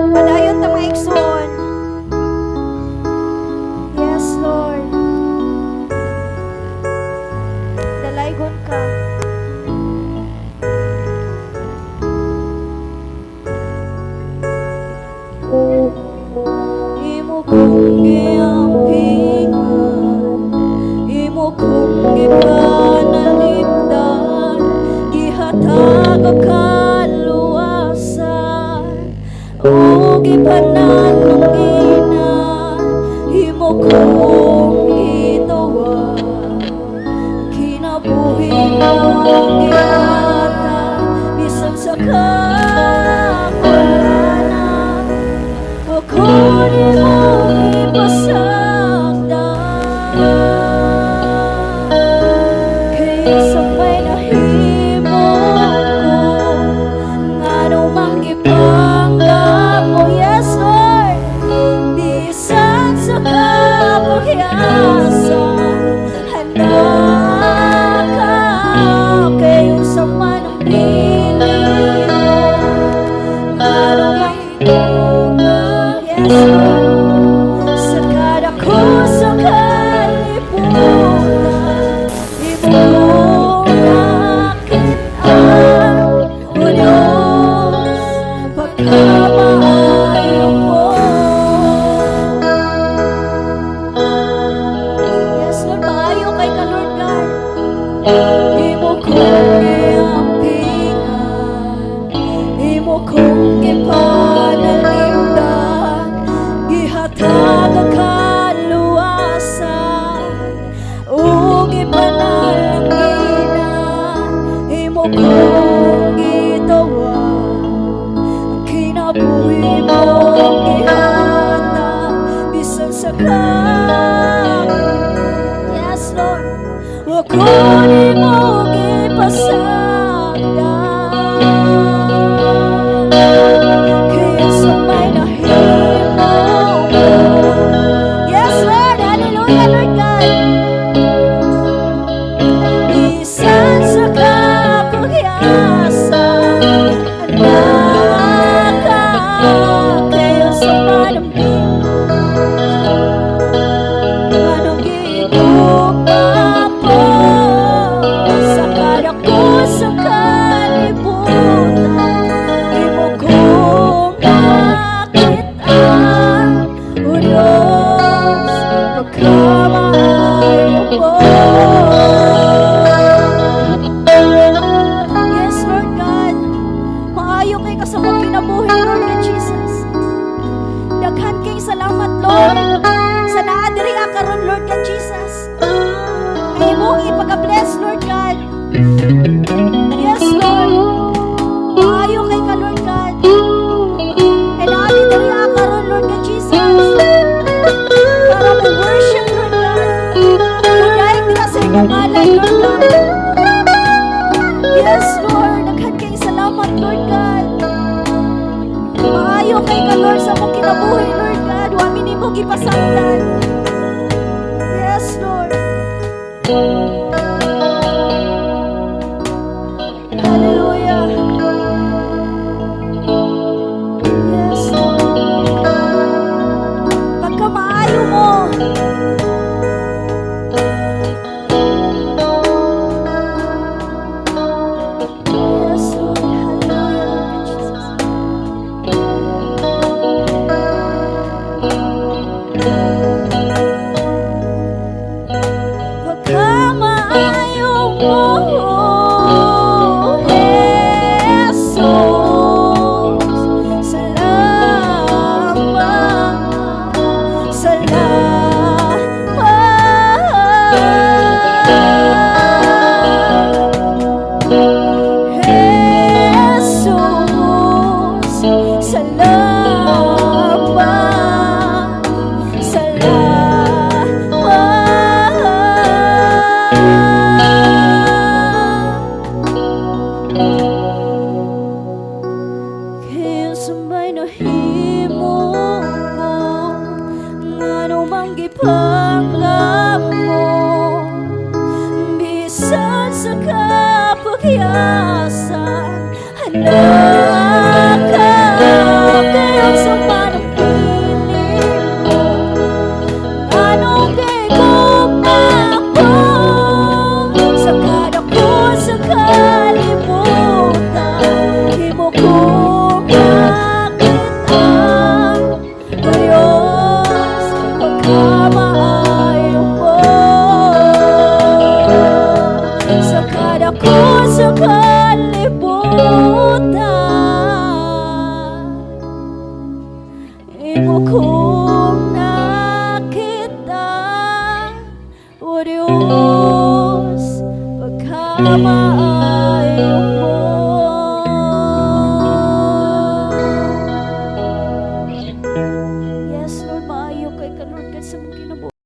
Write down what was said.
Padayon ta mga igsoon. Yes, Lord. Dalaygon ka. Imo kong giampingan, imo kong gipanalipdan, gihatag og kaluwasan, o gipanalunginan, imo kong gituwa, kinabuhi mong gihatag, bisan sa kakulangan, o kunin mong ipasagdan. Kaya sa may nahimo ko, ngano mang ipanggap mo, yes Lord, bisan sa kapagyasan, handa ka. Kayo sa man ang pili mo, ngano mang ipanggap, yes Lord, sa kada ko sa kalibutan, imo nakitaan, O Diyos, pagkamaayo mo. Yes Lord, maayo kay ka Lord God. Imo kong giampingan, imo kong gipanalipdan, gihatag ang kaluwasan, o gipanalunginan, imo kong gitawa, ang kinabuhi mong gihatag, bisan sa yes Lord, o kunin mong ipasagdan. Kaya sa may nahimo mo, yes Lord, hallelujah Lord God, bisan sa kapagyasan, handa ka. Kaya sa manambing, anong gitupa po, sa kada ko sa kalibutan, imo kong nakitaan, O Diyos, pagkamaayo mo. Yes, Lord God, maayo kay ka sa kong kinabuhi, Lord God Jesus. Daghan kay salamat, Lord, sa naadiri ka karon, Lord God Jesus. Kay mong ipag-bless, Lord God. Yes, Lord, maayo kay ka, Lord God. Kay naadiri ka karon, Lord God Jesus, para mag-worship, Lord God. Dahil nila sa inyong ngalan, Lord God. Yes, Lord, daghan kay salamat, Lord God. Maayo kay ka, Lord, sa mong kinabuhi, Lord God. Wamin ni mong ipasagdan. Yes, Lord. Hallelujah. Yes, Lord. Pagkamaayo mo, yes, Lord. Hallelujah, Jesus. Pagkamaayo sa mong kinabuhi.